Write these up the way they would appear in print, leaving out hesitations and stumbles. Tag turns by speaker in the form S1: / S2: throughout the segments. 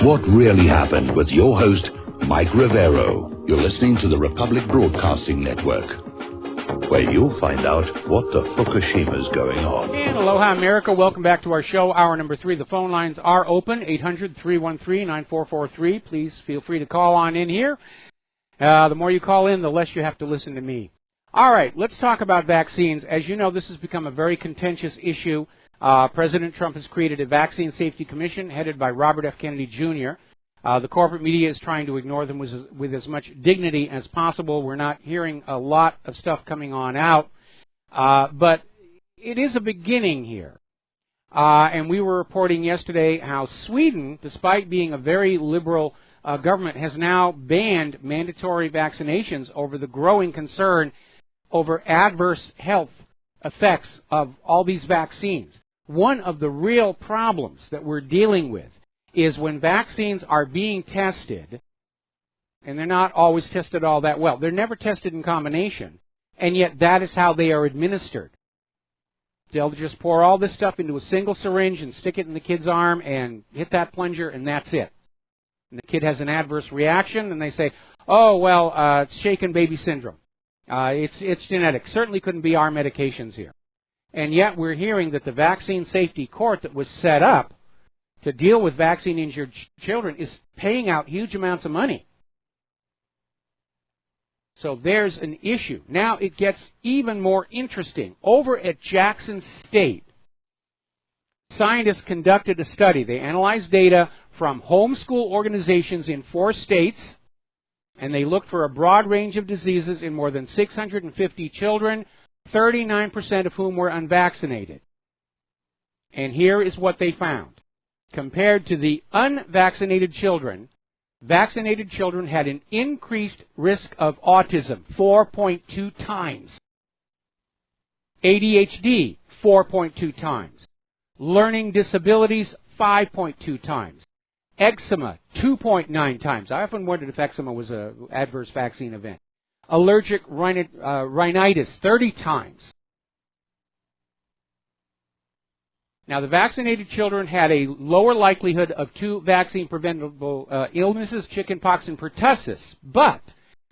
S1: What really happened with your host, Mike Rivero. You're listening to the Republic Broadcasting Network, where you'll find out what the Fukushima's going on.
S2: And aloha, America. Welcome back to our show, hour number 3. The phone lines are open, 800-313-9443. Please feel free to call on in here. The more you call in, the less you have to listen to me. All right, let's talk about vaccines. As you know, this has become a very contentious issue. President Trump has created a Vaccine Safety Commission headed by Robert F. Kennedy, Jr. The corporate media is trying to ignore them with as much dignity as possible. We're not hearing a lot of stuff coming on out, but it is a beginning here. And we were reporting yesterday how Sweden, despite being a very liberal government, has now banned mandatory vaccinations over the growing concern over adverse health effects of all these vaccines. One of the real problems that we're dealing with is when vaccines are being tested, and they're not always tested all that well. They're never tested in combination, and yet that is how they are administered. They'll just pour all this stuff into a single syringe and stick it in the kid's arm and hit that plunger, and that's it. And the kid has an adverse reaction, and they say, oh, well, it's shaken baby syndrome. It's genetic. Certainly couldn't be our medications here. And yet we're hearing that the Vaccine Safety Court that was set up to deal with vaccine-injured children is paying out huge amounts of money. So there's an issue. Now it gets even more interesting. Over at Jackson State, scientists conducted a study. They analyzed data from homeschool organizations in 4 states, and they looked for a broad range of diseases in more than 650 children, 39% of whom were unvaccinated. And here is what they found. Compared to the unvaccinated children, vaccinated children had an increased risk of autism, 4.2 times. ADHD, 4.2 times. Learning disabilities, 5.2 times. Eczema, 2.9 times. I often wondered if eczema was an adverse vaccine event. Allergic rhinitis, 30 times. Now, the vaccinated children had a lower likelihood of 2 vaccine-preventable illnesses, chickenpox and pertussis, but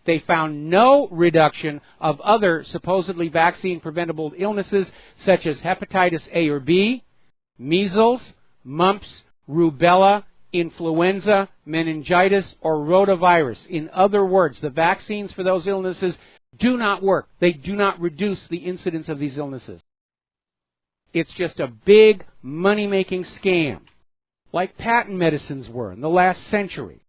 S2: they found no reduction of other supposedly vaccine-preventable illnesses such as hepatitis A or B, measles, mumps, rubella, influenza, meningitis, or rotavirus. In other words, the vaccines for those illnesses do not work. They do not reduce the incidence of these illnesses. It's just a big money-making scam, like patent medicines were in the last century.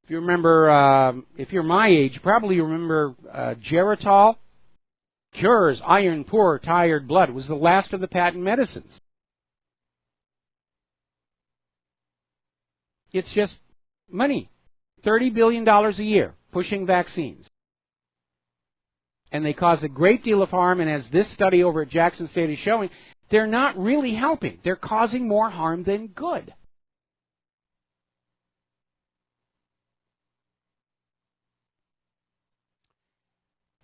S2: If you remember, if you're my age, you probably remember Geritol. Cures iron poor, tired blood. It was the last of the patent medicines. It's just money. $30 billion a year pushing vaccines. And they cause a great deal of harm, and as this study over at Jackson State is showing, they're not really helping. They're causing more harm than good.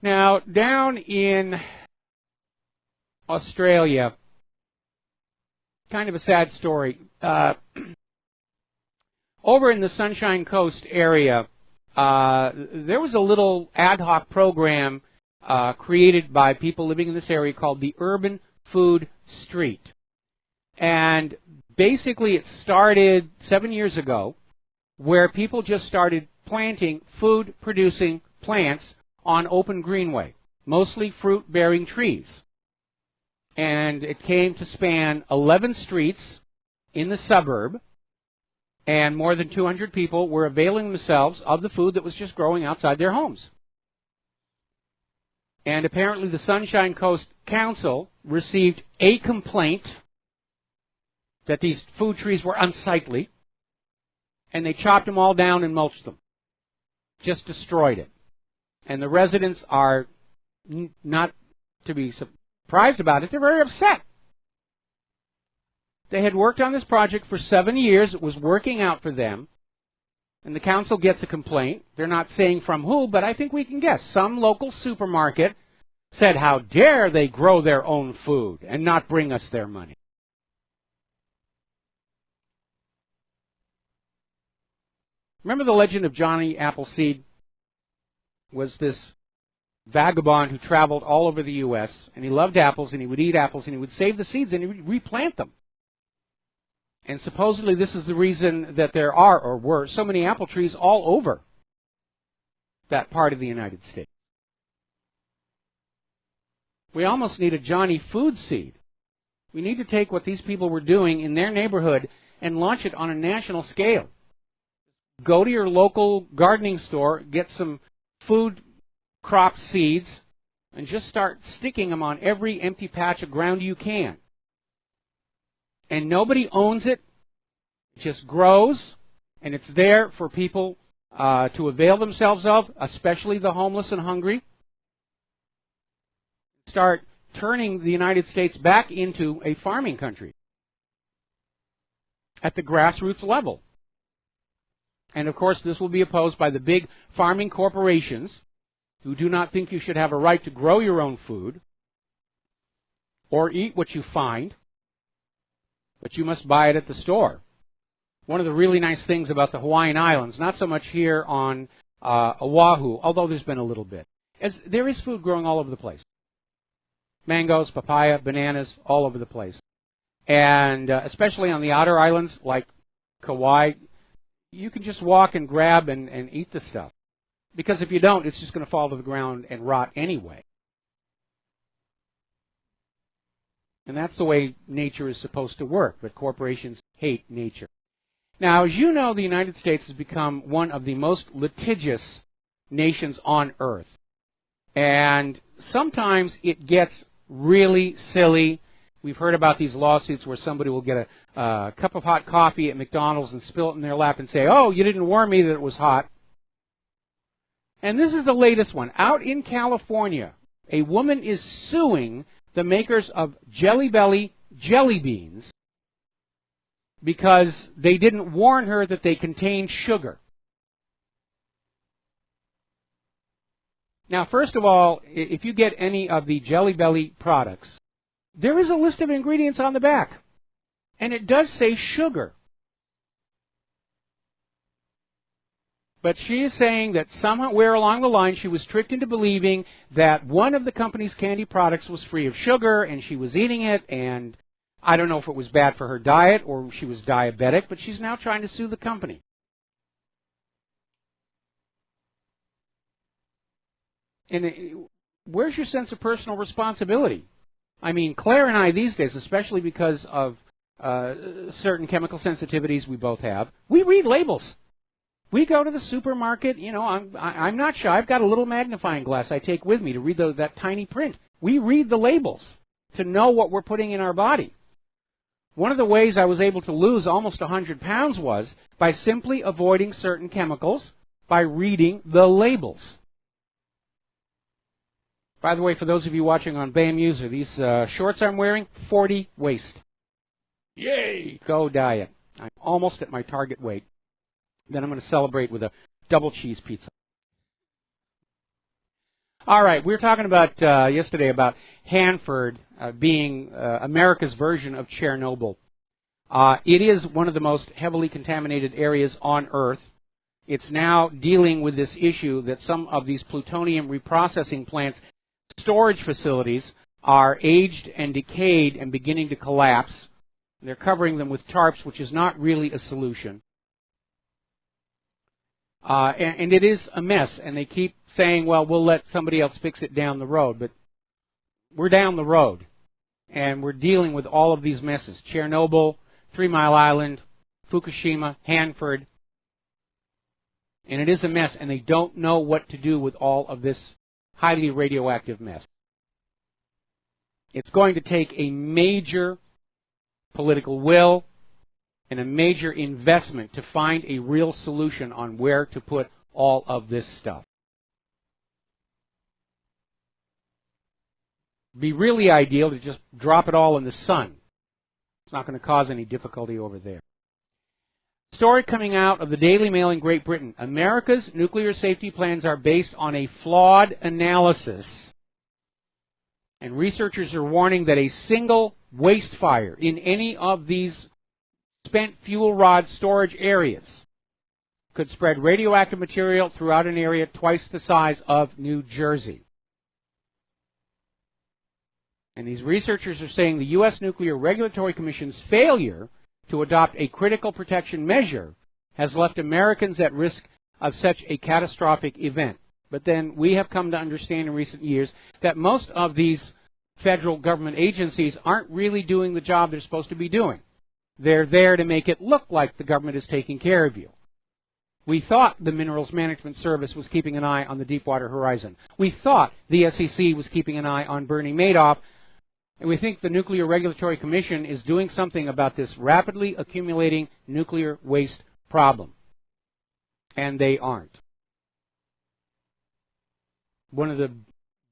S2: Now, down in Australia, kind of a sad story. Over in the Sunshine Coast area, there was a little ad hoc program created by people living in this area called the Urban Food Street. And basically it started 7 years ago, where people just started planting food-producing plants on open greenway, mostly fruit-bearing trees. And it came to span 11 streets in the suburb, and more than 200 people were availing themselves of the food that was just growing outside their homes. And apparently the Sunshine Coast Council received a complaint that these food trees were unsightly, and they chopped them all down and mulched them. Just destroyed it. And the residents are not to be surprised about it. They're very upset. They had worked on this project for 7 years. It was working out for them. And the council gets a complaint. They're not saying from who, but I think we can guess. Some local supermarket said, how dare they grow their own food and not bring us their money. Remember the legend of Johnny Appleseed? Was this vagabond who traveled all over the U.S., and he loved apples, and he would eat apples, and he would save the seeds, and he would replant them. And supposedly this is the reason that there are, or were, so many apple trees all over that part of the United States. We almost need a Johnny food seed. We need to take what these people were doing in their neighborhood and launch it on a national scale. Go to your local gardening store, get some food crop seeds, and just start sticking them on every empty patch of ground you can. And nobody owns it. It just grows, and it's there for people to avail themselves of, especially the homeless and hungry. Start turning the United States back into a farming country at the grassroots level. And of course, this will be opposed by the big farming corporations who do not think you should have a right to grow your own food or eat what you find, but you must buy it at the store. One of the really nice things about the Hawaiian Islands, not so much here on Oahu, although there's been a little bit, is there is food growing all over the place. Mangoes, papaya, bananas, all over the place. And especially on the outer islands like Kauai, you can just walk and grab and eat the stuff. Because if you don't, it's just going to fall to the ground and rot anyway. And that's the way nature is supposed to work, but corporations hate nature. Now, as you know, the United States has become one of the most litigious nations on earth. And sometimes it gets really silly. We've heard about these lawsuits where somebody will get a cup of hot coffee at McDonald's and spill it in their lap and say, "Oh, you didn't warn me that it was hot." And this is the latest one. Out in California, a woman is suing the makers of Jelly Belly jelly beans because they didn't warn her that they contained sugar. Now, first of all, if you get any of the Jelly Belly products, there is a list of ingredients on the back, and it does say sugar. But she is saying that somewhere along the line she was tricked into believing that one of the company's candy products was free of sugar, and she was eating it, and I don't know if it was bad for her diet or she was diabetic, but she's now trying to sue the company. And where's your sense of personal responsibility? I mean, Claire and I these days, especially because of certain chemical sensitivities we both have, we read labels. We go to the supermarket, you know, I'm not shy. I've got a little magnifying glass I take with me to read that tiny print. We read the labels to know what we're putting in our body. One of the ways I was able to lose almost 100 pounds was by simply avoiding certain chemicals by reading the labels. By the way, for those of you watching on BAM User, these shorts I'm wearing, 40 waist. Yay! Go diet. I'm almost at my target weight. Then I'm going to celebrate with a double cheese pizza. All right, we were talking about yesterday about Hanford being America's version of Chernobyl. It is one of the most heavily contaminated areas on Earth. It's now dealing with this issue that some of these plutonium reprocessing plants, storage facilities, are aged and decayed and beginning to collapse. They're covering them with tarps, which is not really a solution. And it is a mess, and they keep saying, well, we'll let somebody else fix it down the road. But we're down the road, and we're dealing with all of these messes. Chernobyl, 3 Mile Island, Fukushima, Hanford. And it is a mess, and they don't know what to do with all of this highly radioactive mess. It's going to take a major political will and a major investment to find a real solution on where to put all of this stuff. It'd be really ideal to just drop it all in the sun. It's not going to cause any difficulty over there. Story coming out of the Daily Mail in Great Britain. America's nuclear safety plans are based on a flawed analysis. And researchers are warning that a single waste fire in any of these spent fuel rod storage areas could spread radioactive material throughout an area twice the size of New Jersey. And these researchers are saying the U.S. Nuclear Regulatory Commission's failure to adopt a critical protection measure has left Americans at risk of such a catastrophic event. But then we have come to understand in recent years that most of these federal government agencies aren't really doing the job they're supposed to be doing. They're there to make it look like the government is taking care of you. We thought the Minerals Management Service was keeping an eye on the Deepwater Horizon. We thought the SEC was keeping an eye on Bernie Madoff. And we think the Nuclear Regulatory Commission is doing something about this rapidly accumulating nuclear waste problem. And they aren't. One of the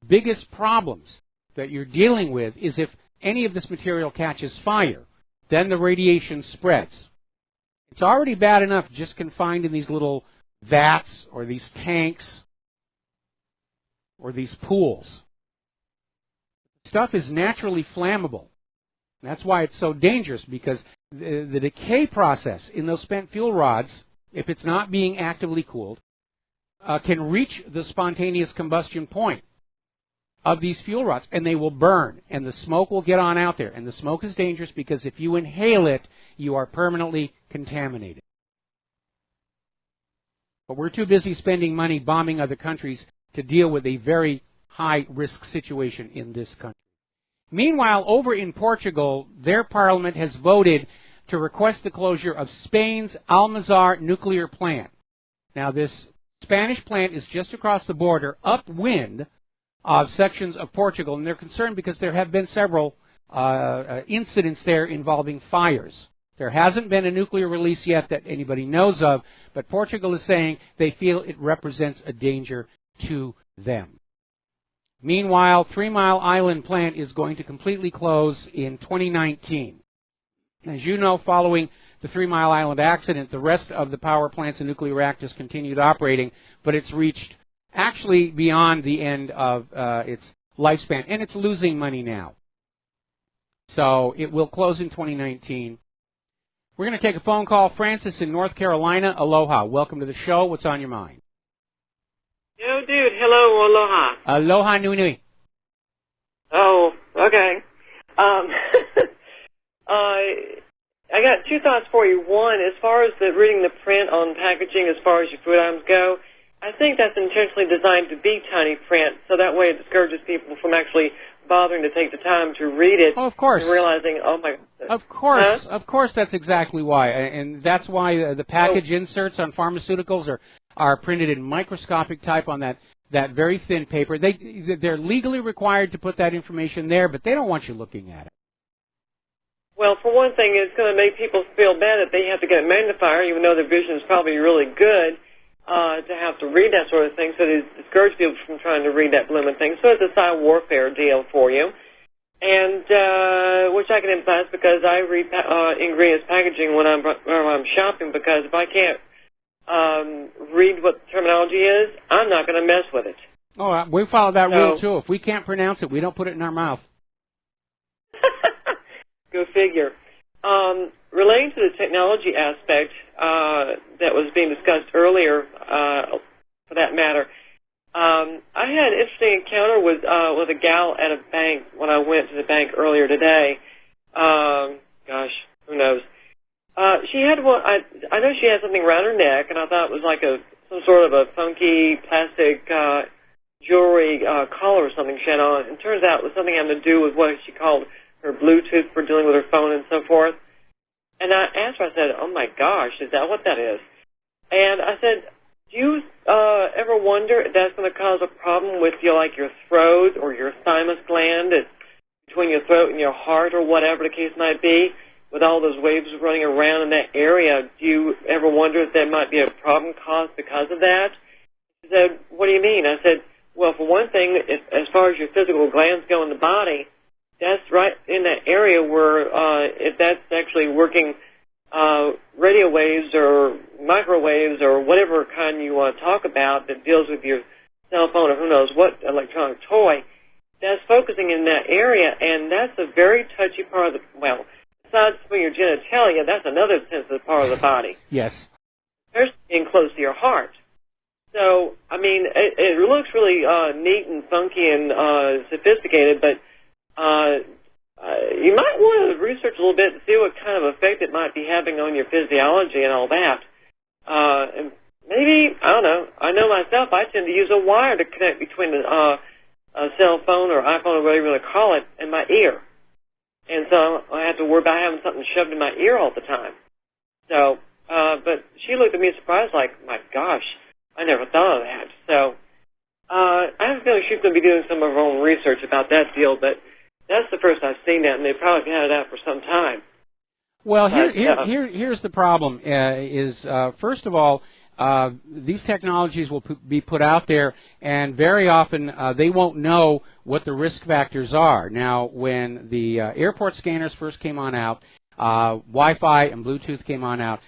S2: biggest problems that you're dealing with is if any of this material catches fire, then the radiation spreads. It's already bad enough just confined in these little vats or these tanks or these pools. Stuff is naturally flammable. That's why it's so dangerous, because the decay process in those spent fuel rods, if it's not being actively cooled, can reach the spontaneous combustion point of these fuel rods, and they will burn, and the smoke will get on out there. And the smoke is dangerous because if you inhale it, you are permanently contaminated. But we're too busy spending money bombing other countries to deal with a very high-risk situation in this country. Meanwhile, over in Portugal, their parliament has voted to request the closure of Spain's Almazar nuclear plant. Now, this Spanish plant is just across the border, upwind of sections of Portugal, and they're concerned because there have been several incidents there involving fires. There hasn't been a nuclear release yet that anybody knows of, but Portugal is saying they feel it represents a danger to them. Meanwhile, 3 Mile Island plant is going to completely close in 2019. As you know, following the 3 Mile Island accident, the rest of the power plants and nuclear reactors continued operating, but it's reached actually beyond the end of its lifespan, and it's losing money now. So it will close in 2019. We're going to take a phone call. Francis in North Carolina, aloha. Welcome to the show. What's on your mind?
S3: Yo, dude. Hello, aloha.
S2: Aloha nui nui.
S3: Oh, okay. I got two thoughts for you. One, as far as reading the print on packaging, as far as your food items go, I think that's intentionally designed to be tiny print, so that way it discourages people from actually bothering to take the time to read it.
S2: Oh, of course.
S3: And realizing, oh my God.
S2: Of course, of course, that's exactly why, and that's why the package inserts on pharmaceuticals are printed in microscopic type on that very thin paper. They're legally required to put that information there, but they don't want you looking at it.
S3: Well, for one thing, it's going to make people feel bad that they have to get a magnifier, even though their vision is probably really good, to have to read that sort of thing. So it discourages people from trying to read that blooming thing. So it's a cyber warfare deal for you, and which I can empathize because I read ingredients packaging when I'm shopping, because if I can't read what the terminology is, I'm not going to mess with it. Oh,
S2: we follow that rule too. If we can't pronounce it, we don't put it in our mouth.
S3: Go figure. Relating to the technology aspect that was being discussed earlier, for that matter, I had an interesting encounter with a gal at a bank when I went to the bank earlier today. Gosh, who knows? She had one. I know she had something around her neck, and I thought it was like some sort of a funky plastic jewelry collar or something she had on. It turns out it was something having to do with what she called her Bluetooth for dealing with her phone and so forth. And I asked her, I said, oh my gosh, is that what that is? And I said, do you ever wonder if that's going to cause a problem with your throat or your thymus gland? It's between your throat and your heart or whatever the case might be, with all those waves running around in that area. Do you ever wonder if there might be a problem caused because of that? She said, what do you mean? I said, well, for one thing, as far as your physical glands go in the body, that's right in that area where if that's actually working radio waves or microwaves or whatever kind you want to talk about that deals with your cell phone or who knows what electronic toy, that's focusing in that area, and that's a very touchy part of the, well, besides for your genitalia, that's another sensitive part of the body.
S2: Yes.
S3: especially being close to your heart. So, I mean, it looks really neat and funky and sophisticated, but you might want to research a little bit to see what kind of effect it might be having on your physiology and all that. And maybe, I don't know, I know myself, I tend to use a wire to connect between a cell phone or iPhone or whatever you want to call it and my ear. And so I have to worry about having something shoved in my ear all the time. So, but she looked at me surprised like, my gosh, I never thought of that. So I have a feeling she's going to be doing some of her own research about that deal, but that's the first I've seen that, and they've probably had it out for some time.
S2: Well, here's the problem, first of all, these technologies will be put out there, and very often they won't know what the risk factors are. Now, when the airport scanners first came on out, Wi-Fi and Bluetooth came on out,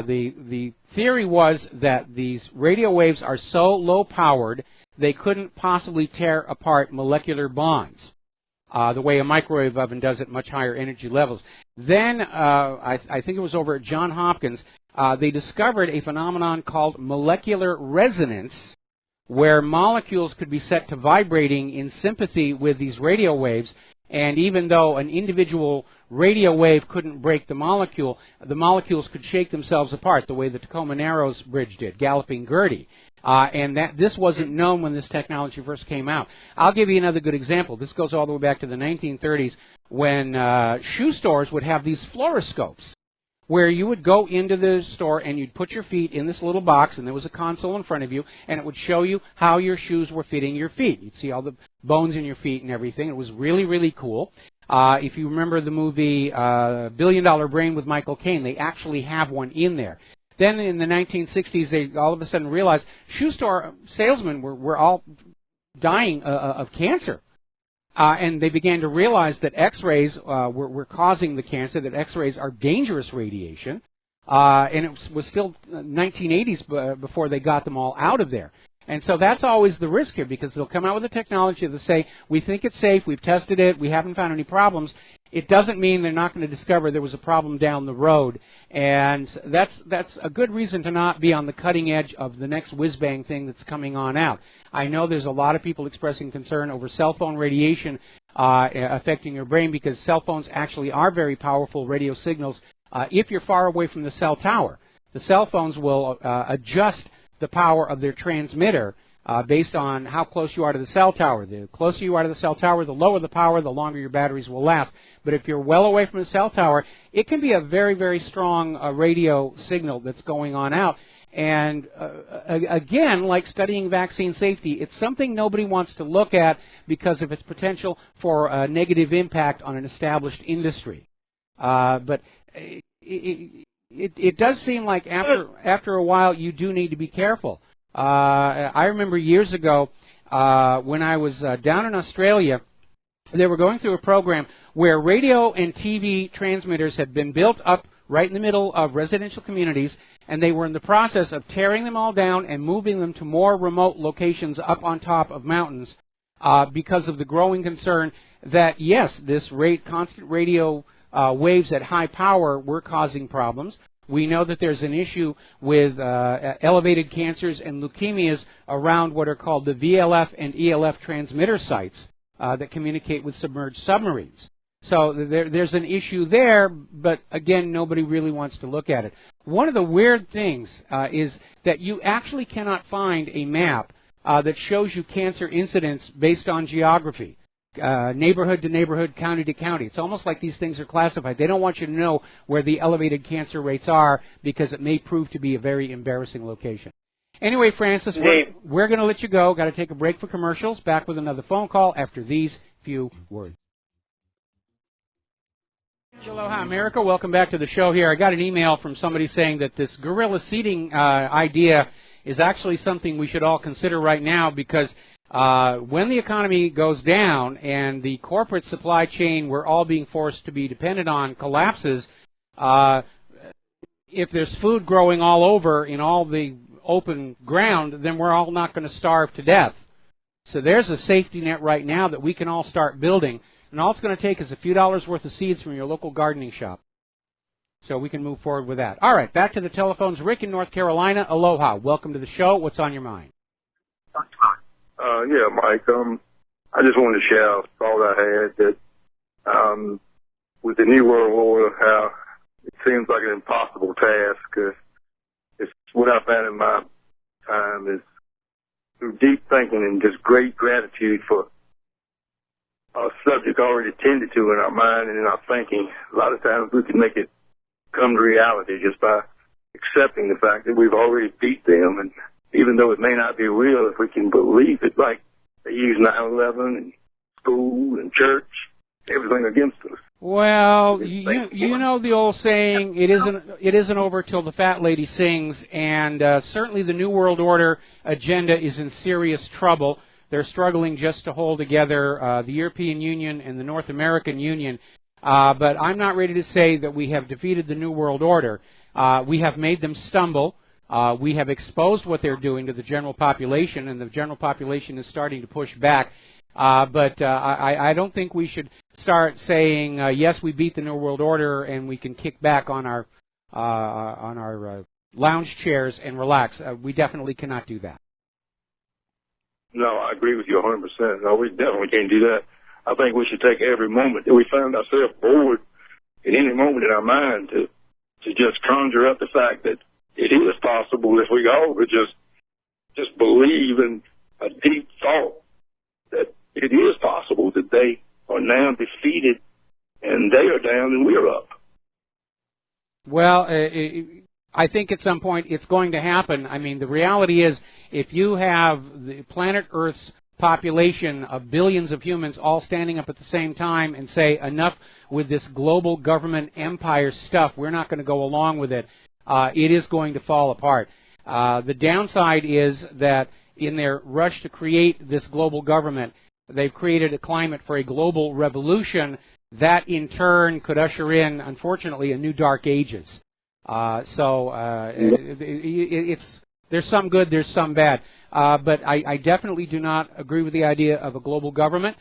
S2: the theory was that these radio waves are so low-powered they couldn't possibly tear apart molecular bonds. The way a microwave oven does at much higher energy levels. Then, I think it was over at Johns Hopkins, they discovered a phenomenon called molecular resonance, where molecules could be set to vibrating in sympathy with these radio waves, and even though an individual radio wave couldn't break the molecules could shake themselves apart, the way the Tacoma Narrows Bridge did, Galloping Gertie. And this wasn't known when this technology first came out. I'll give you another good example. This goes all the way back to the 1930s when shoe stores would have these fluoroscopes where you would go into the store and you'd put your feet in this little box and there was a console in front of you and it would show you how your shoes were fitting your feet. You'd see all the bones in your feet and everything. It was really, really cool. If you remember the movie $1 Billion Brain with Michael Caine, they actually have one in there. Then in the 1960s, they all of a sudden realized shoe store salesmen were all dying of cancer. And they began to realize that X-rays were causing the cancer, that X-rays are dangerous radiation. And it was still 1980s before they got them all out of there. And so that's always the risk here, because they'll come out with a technology that say, we think it's safe, we've tested it, we haven't found any problems. It doesn't mean they're not going to discover there was a problem down the road. And that's a good reason to not be on the cutting edge of the next whiz-bang thing that's coming on out. I know there's a lot of people expressing concern over cell phone radiation affecting your brain, because cell phones actually are very powerful radio signals if you're far away from the cell tower. The cell phones will adjust the power of their transmitter based on how close you are to the cell tower. The closer you are to the cell tower, the lower the power, the longer your batteries will last. But if you're well away from the cell tower, it can be a very, very strong radio signal that's going on out. And again, like studying vaccine safety, it's something nobody wants to look at because of its potential for a negative impact on an established industry. But it does seem like after a while you do need to be careful. I remember years ago when I was down in Australia, they were going through a program where radio and TV transmitters had been built up right in the middle of residential communities, and they were in the process of tearing them all down and moving them to more remote locations up on top of mountains because of the growing concern that, yes, this constant radio waves at high power were causing problems. We know that there's an issue with elevated cancers and leukemias around what are called the VLF and ELF transmitter sites that communicate with submerged submarines. So there's an issue there, but again, nobody really wants to look at it. One of the weird things is that you actually cannot find a map that shows you cancer incidence based on geography. Neighborhood to neighborhood, county to county. It's almost like these things are classified. They don't want you to know where the elevated cancer rates are because it may prove to be a very embarrassing location. Anyway, Francis, we're going to let you go. Got to take a break for commercials. Back with another phone call after these few words. Aloha, America. Welcome back to the show here. I got an email from somebody saying that this guerrilla seating idea is actually something we should all consider right now, because when the economy goes down and the corporate supply chain we're all being forced to be dependent on collapses, if there's food growing all over in all the open ground, then we're all not going to starve to death. So there's a safety net right now that we can all start building. And all it's going to take is a few dollars worth of seeds from your local gardening shop. So we can move forward with that. All right, back to the telephones. Rick in North Carolina, aloha. Welcome to the show. What's on your mind?
S4: Yeah, Mike. I just wanted to share a thought I had that with the New World Order, how it seems like an impossible task. It's what I found in my time is through deep thinking and just great gratitude for a subject already tended to in our mind and in our thinking. A lot of times we can make it come to reality just by accepting the fact that we've already beat them. And even though it may not be real, if we can believe it, like they use 9/11 and school and church, everything against us.
S2: Well, you know the old saying, it isn't over till the fat lady sings, and certainly the New World Order agenda is in serious trouble. They're struggling just to hold together the European Union and the North American Union. But I'm not ready to say that we have defeated the New World Order. We have made them stumble. We have exposed what they're doing to the general population, and the general population is starting to push back. But I don't think we should start saying, yes, we beat the New World Order and we can kick back on our lounge chairs and relax. We definitely cannot do that.
S4: No, I agree with you 100%. No, we definitely can't do that. I think we should take every moment that we find ourselves bored at any moment in our mind to just conjure up the fact that it is possible if we all would just believe in a deep thought that it is possible that they are now defeated and they are down and we're up.
S2: Well, I think at some point it's going to happen. I mean, the reality is if you have the planet Earth's population of billions of humans all standing up at the same time and say, enough with this global government empire stuff, we're not going to go along with it, it is going to fall apart. The downside is that in their rush to create this global government, they've created a climate for a global revolution that in turn could usher in, unfortunately, a new dark ages. There's some good, there's some bad. But I definitely do not agree with the idea of a global government,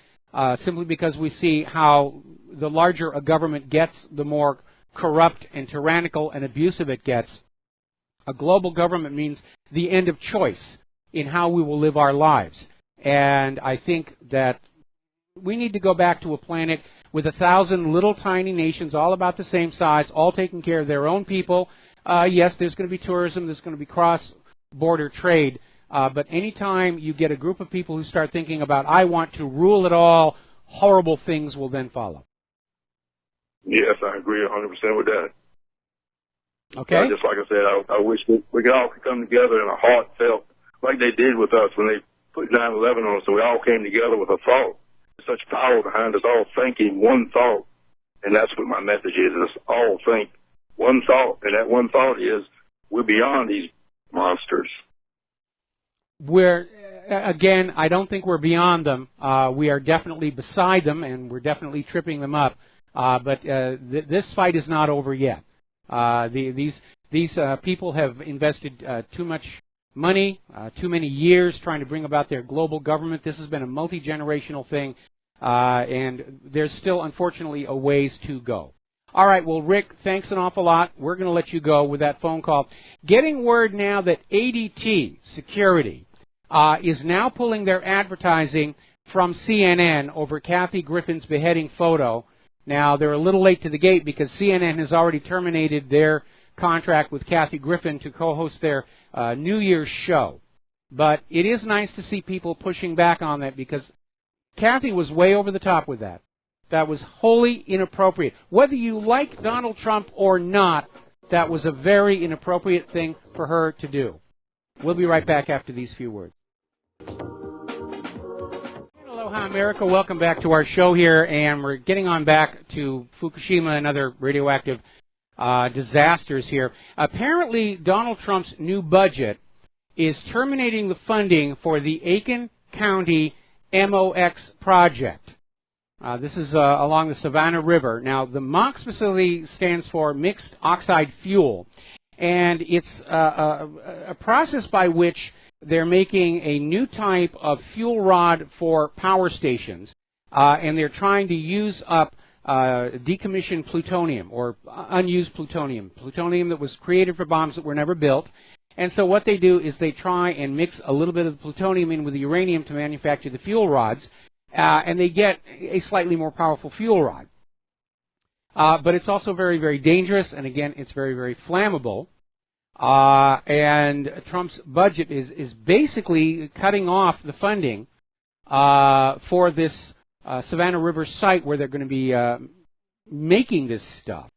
S2: simply because we see how the larger a government gets, the more corrupt and tyrannical and abusive it gets. A global government means the end of choice in how we will live our lives. And I think that we need to go back to a planet with 1,000 little tiny nations, all about the same size, all taking care of their own people. Yes, there's going to be tourism, there's going to be cross-border trade, but anytime you get a group of people who start thinking about, I want to rule it all, horrible things will then follow.
S4: Yes, I agree 100% with that.
S2: Okay.
S4: Just like I said, I wish that we could all come together in a heartfelt, like they did with us when they put 9/11 on us, so we all came together with a thought. There's such power behind us all thinking one thought, and that's what my message is. Let's all think one thought, and that one thought is we're beyond these monsters.
S2: Again, I don't think we're beyond them. We are definitely beside them, and we're definitely tripping them up. But this fight is not over yet. These people have invested too much money, too many years trying to bring about their global government. This has been a multi-generational thing, and there's still, unfortunately, a ways to go. All right, well, Rick, thanks an awful lot. We're going to let you go with that phone call. Getting word now that ADT Security is now pulling their advertising from CNN over Kathy Griffin's beheading photo. Now, they're a little late to the gate because CNN has already terminated their contract with Kathy Griffin to co-host their New Year's show. But it is nice to see people pushing back on that because Kathy was way over the top with that. That was wholly inappropriate. Whether you like Donald Trump or not, that was a very inappropriate thing for her to do. We'll be right back after these few words. Aloha, America. Welcome back to our show here, and we're getting on back to Fukushima and other radioactive disasters here. Apparently, Donald Trump's new budget is terminating the funding for the Aiken County MOX project. This is along the Savannah River. Now, the MOX facility stands for Mixed Oxide Fuel, and it's a process by which they're making a new type of fuel rod for power stations, and they're trying to use up decommissioned plutonium or unused plutonium that was created for bombs that were never built. And so what they do is they try and mix a little bit of the plutonium in with the uranium to manufacture the fuel rods, and they get a slightly more powerful fuel rod. But it's also very, very dangerous, and again, it's very, very flammable. And Trump's budget is basically cutting off the funding for this Savannah River site where they're going to be making this stuff.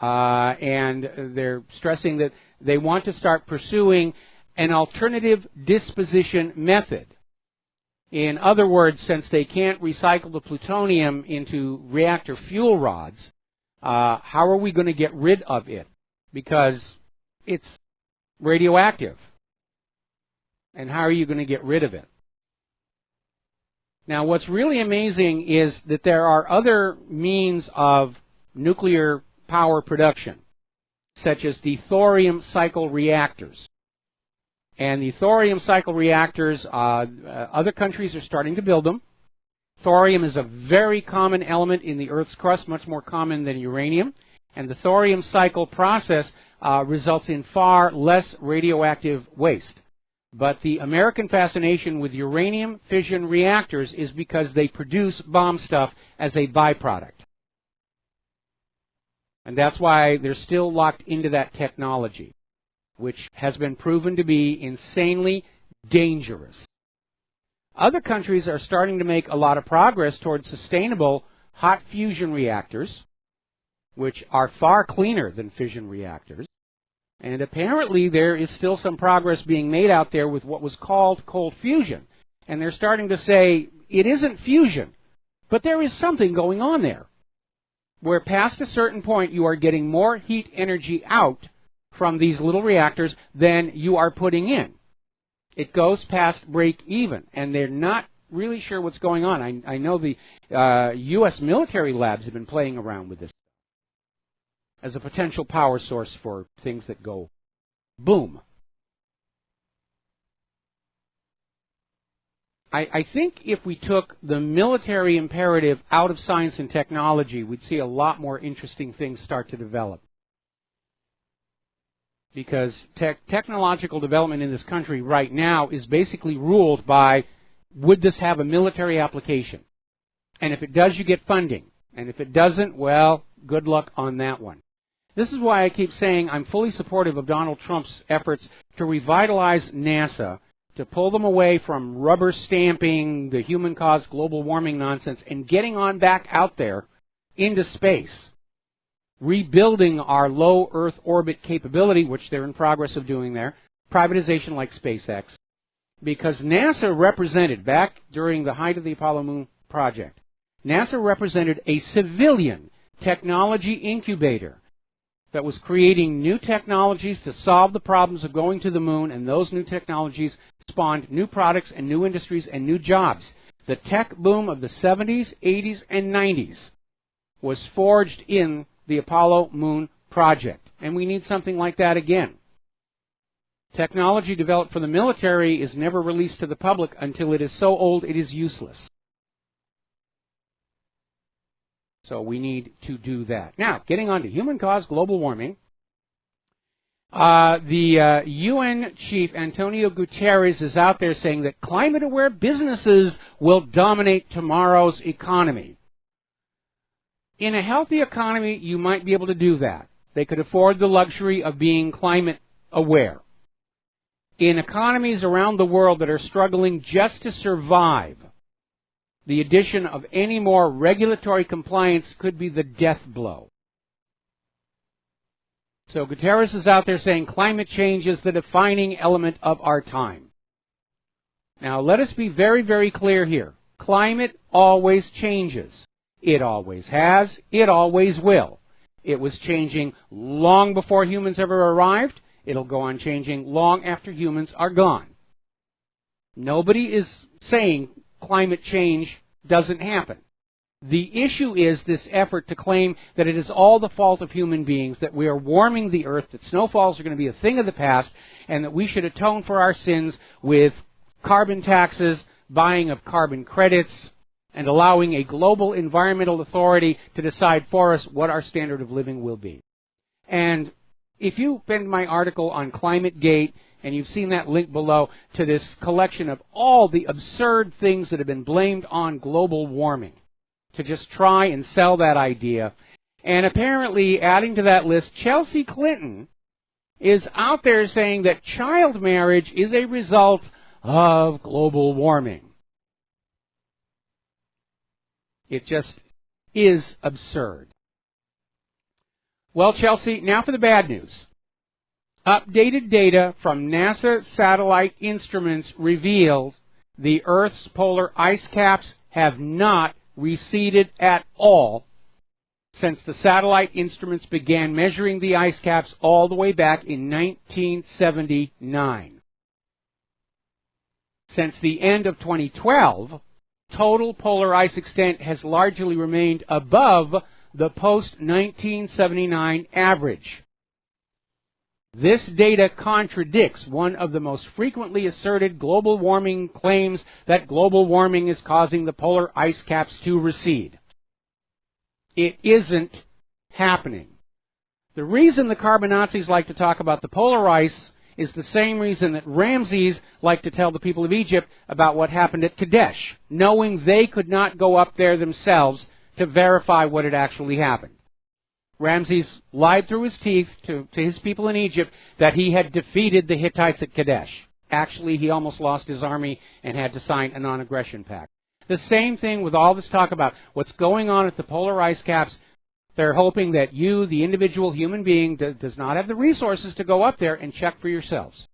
S2: And they're stressing that they want to start pursuing an alternative disposition method. In other words, since they can't recycle the plutonium into reactor fuel rods, how are we going to get rid of it? Because it's radioactive. And how are you going to get rid of it? Now, what's really amazing is that there are other means of nuclear power production, such as the thorium cycle reactors. And the thorium cycle reactors, other countries are starting to build them. Thorium is a very common element in the Earth's crust, much more common than uranium. And the thorium cycle process results in far less radioactive waste. But the American fascination with uranium fission reactors is because they produce bomb stuff as a byproduct. And that's why they're still locked into that technology, which has been proven to be insanely dangerous. Other countries are starting to make a lot of progress towards sustainable hot fusion reactors, which are far cleaner than fission reactors. And apparently there is still some progress being made out there with what was called cold fusion. And they're starting to say it isn't fusion, but there is something going on there, where past a certain point you are getting more heat energy out from these little reactors than you are putting in. It goes past break even, and they're not really sure what's going on. I know the U.S. military labs have been playing around with this as a potential power source for things that go boom. I think if we took the military imperative out of science and technology, we'd see a lot more interesting things start to develop. Because technological development in this country right now is basically ruled by, would this have a military application? And if it does, you get funding. And if it doesn't, well, good luck on that one. This is why I keep saying I'm fully supportive of Donald Trump's efforts to revitalize NASA, to pull them away from rubber stamping the human-caused global warming nonsense and getting on back out there into space, rebuilding our low Earth orbit capability, which they're in progress of doing there, privatization like SpaceX, because NASA represented, back during the height of the Apollo Moon project, NASA represented a civilian technology incubator that was creating new technologies to solve the problems of going to the moon, and those new technologies spawned new products and new industries and new jobs. The tech boom of the 70s, 80s, and 90s was forged in the Apollo Moon project, and we need something like that again. Technology developed for the military is never released to the public until it is so old it is useless. So we need to do that. Now, getting on to human-caused global warming, the UN chief, Antonio Guterres, is out there saying that climate-aware businesses will dominate tomorrow's economy. In a healthy economy, you might be able to do that. They could afford the luxury of being climate-aware. In economies around the world that are struggling just to survive, the addition of any more regulatory compliance could be the death blow. So Guterres is out there saying climate change is the defining element of our time. Now, let us be very, very clear here. Climate always changes. It always has. It always will. It was changing long before humans ever arrived. It'll go on changing long after humans are gone. Nobody is saying climate change doesn't happen. The issue is this effort to claim that it is all the fault of human beings, that we are warming the earth, that snowfalls are going to be a thing of the past, and that we should atone for our sins with carbon taxes, buying of carbon credits, and allowing a global environmental authority to decide for us what our standard of living will be. And if you've been to my article on ClimateGate, and you've seen that link below to this collection of all the absurd things that have been blamed on global warming to just try and sell that idea. And apparently, adding to that list, Chelsea Clinton is out there saying that child marriage is a result of global warming. It just is absurd. Well, Chelsea, now for the bad news. Updated data from NASA satellite instruments revealed the Earth's polar ice caps have not receded at all since the satellite instruments began measuring the ice caps all the way back in 1979. Since the end of 2012, total polar ice extent has largely remained above the post-1979 average. This data contradicts one of the most frequently asserted global warming claims that global warming is causing the polar ice caps to recede. It isn't happening. The reason the carbonazis like to talk about the polar ice is the same reason that Ramses liked to tell the people of Egypt about what happened at Kadesh, knowing they could not go up there themselves to verify what had actually happened. Ramses lied through his teeth to his people in Egypt that he had defeated the Hittites at Kadesh. Actually, he almost lost his army and had to sign a non-aggression pact. The same thing with all this talk about what's going on at the polar ice caps. They're hoping that you, the individual human being, does not have the resources to go up there and check for yourselves.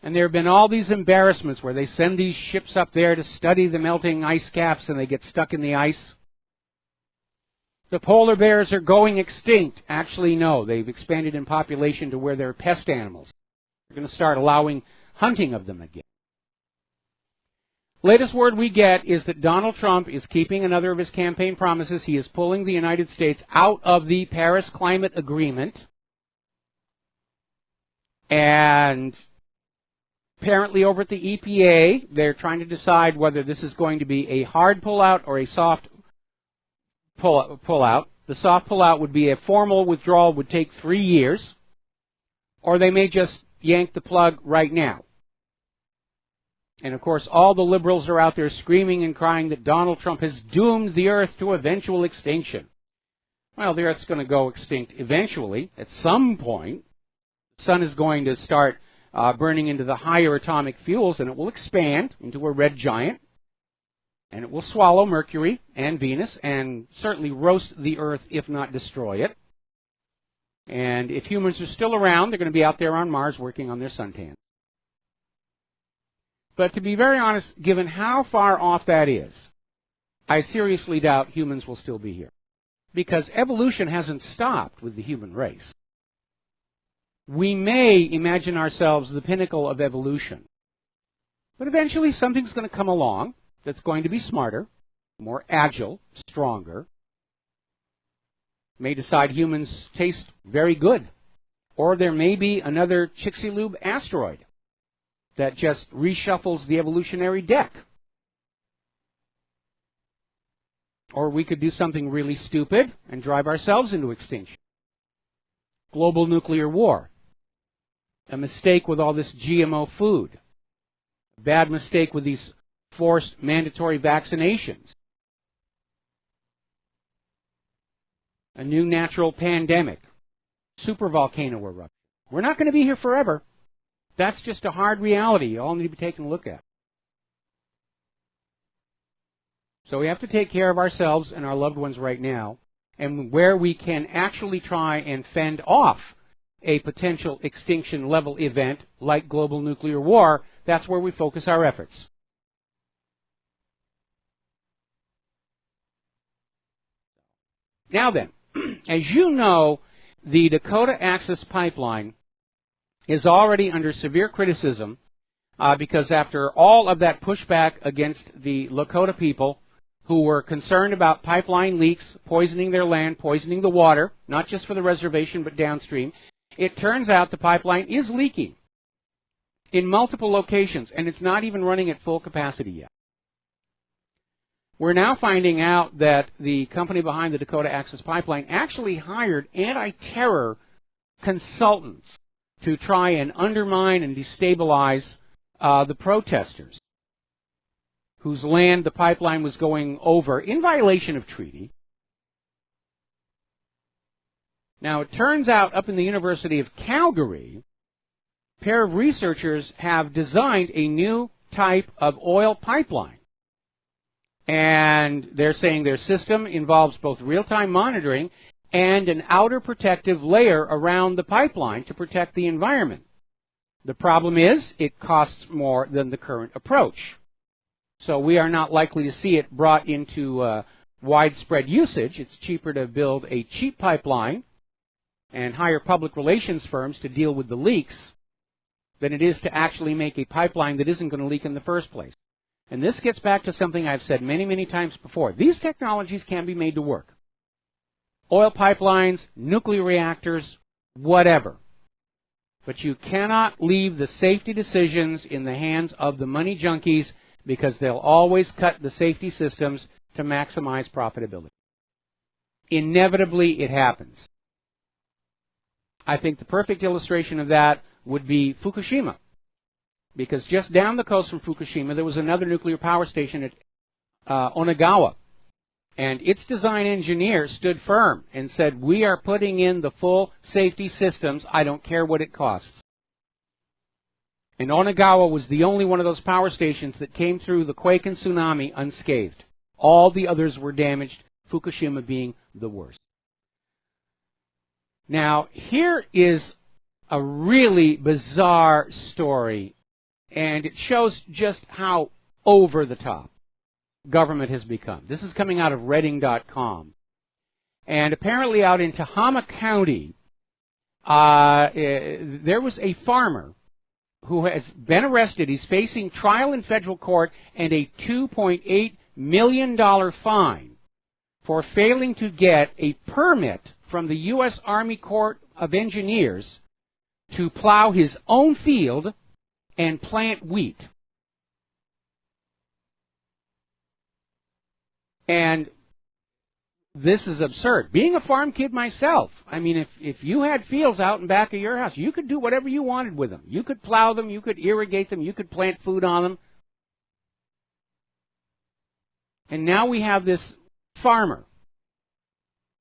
S2: And there have been all these embarrassments where they send these ships up there to study the melting ice caps and they get stuck in the ice. The polar bears are going extinct. Actually, no. They've expanded in population to where they're pest animals. They're going to start allowing hunting of them again. Latest word we get is that Donald Trump is keeping another of his campaign promises. He is pulling the United States out of the Paris Climate Agreement. And apparently over at the EPA, they're trying to decide whether this is going to be a hard pullout or a soft pullout. The soft pullout would be a formal withdrawal, would take 3 years, or they may just yank the plug right now. And of course, all the liberals are out there screaming and crying that Donald Trump has doomed the Earth to eventual extinction. Well, the Earth's going to go extinct eventually. At some point, the sun is going to start burning into the higher atomic fuels, and it will expand into a red giant. And it will swallow Mercury and Venus and certainly roast the Earth, if not destroy it. And if humans are still around, they're going to be out there on Mars working on their suntan. But to be very honest, given how far off that is, I seriously doubt humans will still be here. Because evolution hasn't stopped with the human race. We may imagine ourselves the pinnacle of evolution. But eventually something's going to come along that's going to be smarter, more agile, stronger, may decide humans taste very good. Or there may be another Chicxulub asteroid that just reshuffles the evolutionary deck. Or we could do something really stupid and drive ourselves into extinction. Global nuclear war. A mistake with all this GMO food. A bad mistake with these forced mandatory vaccinations. A new natural pandemic. Supervolcano eruption. We're not going to be here forever. That's just a hard reality you all need to be taking a look at. So we have to take care of ourselves and our loved ones right now. And where we can actually try and fend off a potential extinction level event like global nuclear war, that's where we focus our efforts. Now then, as you know, the Dakota Access Pipeline is already under severe criticism because after all of that pushback against the Lakota people who were concerned about pipeline leaks, poisoning their land, poisoning the water, not just for the reservation but downstream, it turns out the pipeline is leaking in multiple locations, and it's not even running at full capacity yet. We're now finding out that the company behind the Dakota Access Pipeline actually hired anti-terror consultants to try and undermine and destabilize the protesters whose land the pipeline was going over in violation of treaty. Now, it turns out up in the University of Calgary, a pair of researchers have designed a new type of oil pipeline. And they're saying their system involves both real-time monitoring and an outer protective layer around the pipeline to protect the environment. The problem is it costs more than the current approach. So we are not likely to see it brought into widespread usage. It's cheaper to build a cheap pipeline and hire public relations firms to deal with the leaks than it is to actually make a pipeline that isn't going to leak in the first place. And this gets back to something I've said many, many times before. These technologies can be made to work. Oil pipelines, nuclear reactors, whatever. But you cannot leave the safety decisions in the hands of the money junkies, because they'll always cut the safety systems to maximize profitability. Inevitably, it happens. I think the perfect illustration of that would be Fukushima, because just down the coast from Fukushima, there was another nuclear power station at Onagawa, and its design engineer stood firm and said, we are putting in the full safety systems, I don't care what it costs. And Onagawa was the only one of those power stations that came through the quake and tsunami unscathed. All the others were damaged, Fukushima being the worst. Now, here is a really bizarre story, and it shows just how over the top government has become. This is coming out of Reading.com. And apparently out in Tehama County, there was a farmer who has been arrested. He's facing trial in federal court and a $2.8 million fine for failing to get a permit from the U.S. Army Corps of Engineers to plow his own field and plant wheat. And this is absurd. Being a farm kid myself, I mean, if you had fields out in back of your house, you could do whatever you wanted with them. You could plow them, you could irrigate them, you could plant food on them. And now we have this farmer,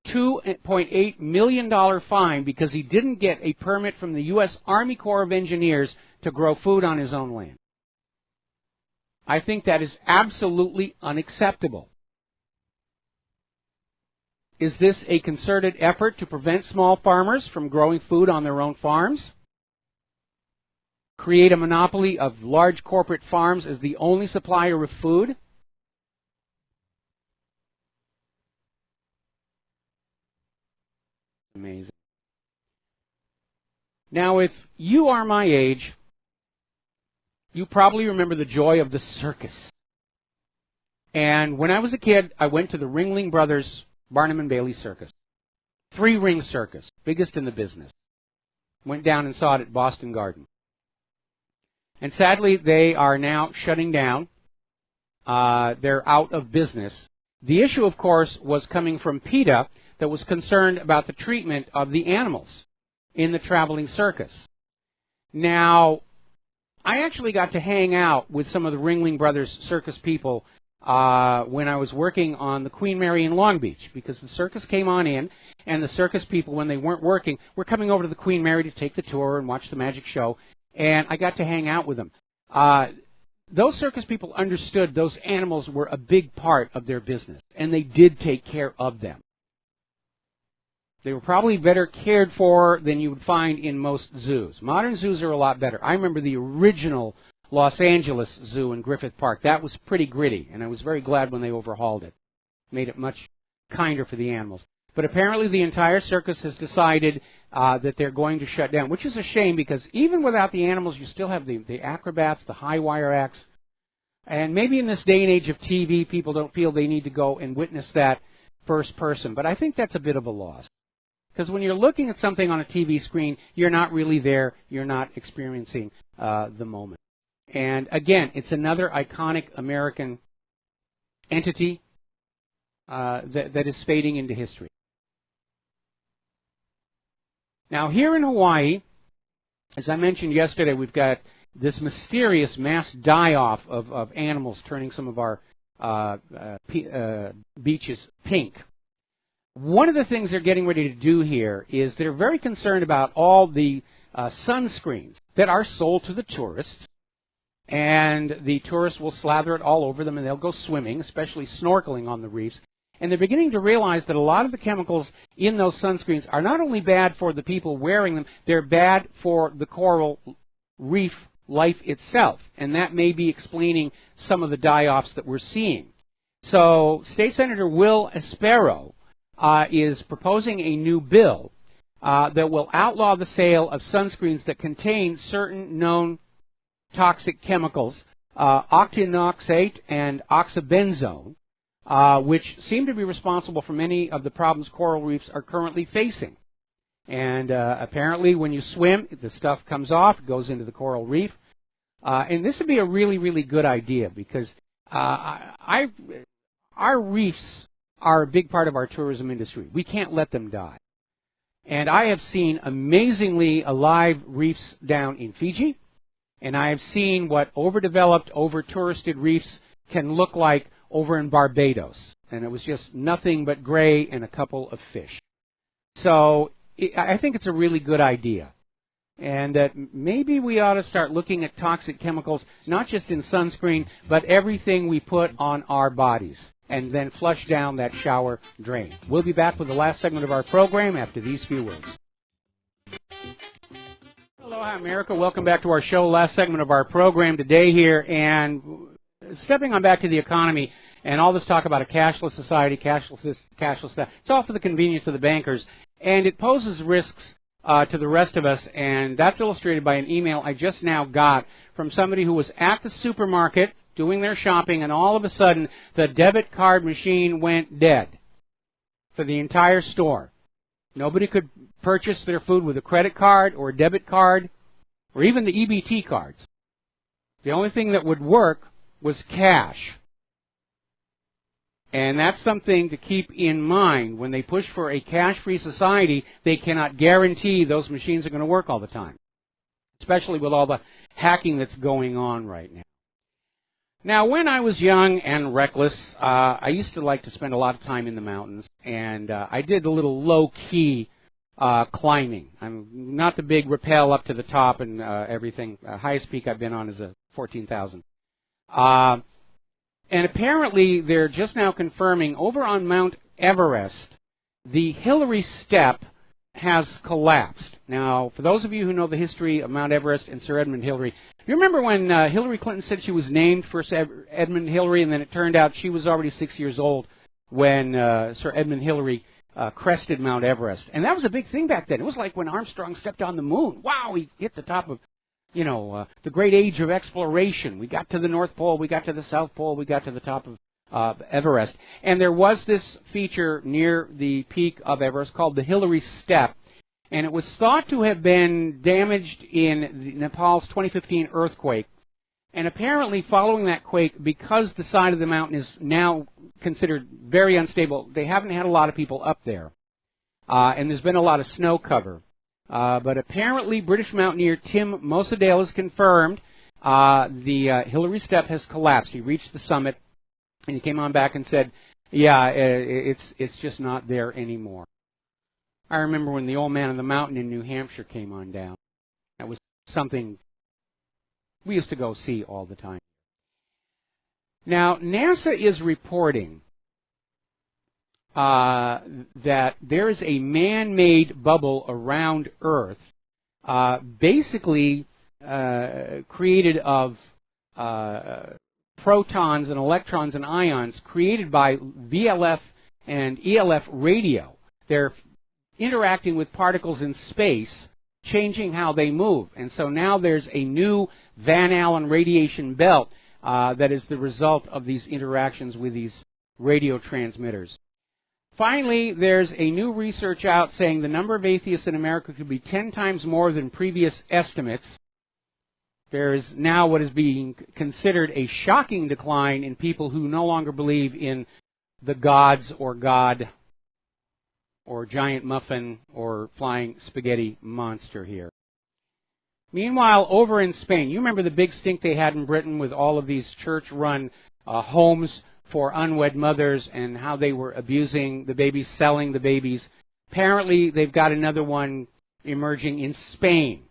S2: $2.8 million fine because he didn't get a permit from the U.S. Army Corps of Engineers to grow food on his own land. I think that is absolutely unacceptable. Is this a concerted effort to prevent small farmers from growing food on their own farms? Create a monopoly of large corporate farms as the only supplier of food? Amazing. Now, if you are my age, you probably remember the joy of the circus. And when I was a kid, I went to the Ringling Brothers Barnum and Bailey Circus. 3-ring circus, biggest in the business. Went down and saw it at Boston Garden. And sadly, they are now shutting down. They're out of business. The issue, of course, was coming from PETA that was concerned about the treatment of the animals in the traveling circus. Now, I actually got to hang out with some of the Ringling Brothers circus people when I was working on the Queen Mary in Long Beach, because the circus came on in, and the circus people, when they weren't working, were coming over to the Queen Mary to take the tour and watch the magic show, and I got to hang out with them. Those circus people understood those animals were a big part of their business, and they did take care of them. They were probably better cared for than you would find in most zoos. Modern zoos are a lot better. I remember the original Los Angeles Zoo in Griffith Park. That was pretty gritty, and I was very glad when they overhauled it. Made it much kinder for the animals. But apparently the entire circus has decided that they're going to shut down, which is a shame, because even without the animals, you still have the acrobats, the high wire acts. And maybe in this day and age of TV, people don't feel they need to go and witness that first person. But I think that's a bit of a loss. Because when you're looking at something on a TV screen, you're not really there. You're not experiencing the moment. And again, it's another iconic American entity that is fading into history. Now, here in Hawaii, as I mentioned yesterday, we've got this mysterious mass die-off of animals turning some of our beaches pink. One of the things they're getting ready to do here is they're very concerned about all the sunscreens that are sold to the tourists, and the tourists will slather it all over them and they'll go swimming, especially snorkeling on the reefs. And they're beginning to realize that a lot of the chemicals in those sunscreens are not only bad for the people wearing them, they're bad for the coral reef life itself. And that may be explaining some of the die-offs that we're seeing. So State Senator Will Espero is proposing a new bill that will outlaw the sale of sunscreens that contain certain known toxic chemicals, octinoxate and oxybenzone, which seem to be responsible for many of the problems coral reefs are currently facing. And apparently when you swim, the stuff comes off, goes into the coral reef. And this would be a really, really good idea because our reefs are a big part of our tourism industry. We can't let them die. And I have seen amazingly alive reefs down in Fiji, and I have seen what overdeveloped, over-touristed reefs can look like over in Barbados. And it was just nothing but gray and a couple of fish. So I think it's a really good idea. And that maybe we ought to start looking at toxic chemicals, not just in sunscreen, but everything we put on our bodies, and then flush down that shower drain. We'll be back with the last segment of our program after these few words. Aloha, America. Welcome back to our show. Last segment of our program today here. And stepping on back to the economy and all this talk about a cashless society, cashless that, it's all for the convenience of the bankers. And it poses risks to the rest of us. And that's illustrated by an email I just now got from somebody who was at the supermarket doing their shopping, and all of a sudden the debit card machine went dead for the entire store. Nobody could purchase their food with a credit card or a debit card or even the EBT cards. The only thing that would work was cash. And that's something to keep in mind. When they push for a cash-free society, they cannot guarantee those machines are going to work all the time, especially with all the hacking that's going on right now. Now, when I was young and reckless, I used to like to spend a lot of time in the mountains, and I did a little low-key climbing. I'm not the big rappel up to the top and everything. Highest peak I've been on is 14,000. And apparently, they're just now confirming over on Mount Everest, the Hillary Step has collapsed. Now, for those of you who know the history of Mount Everest and Sir Edmund Hillary, you remember when Hillary Clinton said she was named for Sir Edmund Hillary, and then it turned out she was already 6 years old when Sir Edmund Hillary crested Mount Everest. And that was a big thing back then. It was like when Armstrong stepped on the moon. Wow, he hit the top of, the great age of exploration. We got to the North Pole, we got to the South Pole, we got to the top of Everest. And there was this feature near the peak of Everest called the Hillary Step. And it was thought to have been damaged in Nepal's 2015 earthquake. And apparently following that quake, because the side of the mountain is now considered very unstable, they haven't had a lot of people up there. And there's been a lot of snow cover. But apparently British mountaineer Tim Mosadale has confirmed the Hillary Step has collapsed. He reached the summit, and he came on back and said, yeah, it's just not there anymore. I remember when the old man on the mountain in New Hampshire came on down. That was something we used to go see all the time. Now, NASA is reporting that there is a man-made bubble around Earth, basically created of protons and electrons and ions created by VLF and ELF radio. They're interacting with particles in space, changing how they move. And so now there's a new Van Allen radiation belt that is the result of these interactions with these radio transmitters. Finally, there's a new research out saying the number of atheists in America could be 10 times more than previous estimates. There is now what is being considered a shocking decline in people who no longer believe in the gods or God or giant muffin or flying spaghetti monster here. Meanwhile, over in Spain, you remember the big stink they had in Britain with all of these church-run homes for unwed mothers and how they were abusing the babies, selling the babies. Apparently, they've got another one emerging in Spain,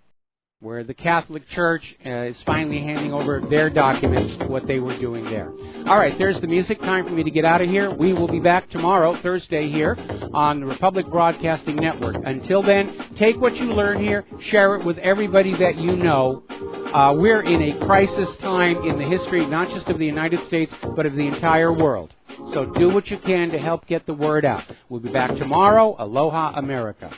S2: where the Catholic Church is finally handing over their documents, what they were doing there. All right, there's the music. Time for me to get out of here. We will be back tomorrow, Thursday, here on the Republic Broadcasting Network. Until then, take what you learn here, share it with everybody that you know. We're in a crisis time in the history, not just of the United States, but of the entire world. So do what you can to help get the word out. We'll be back tomorrow. Aloha, America.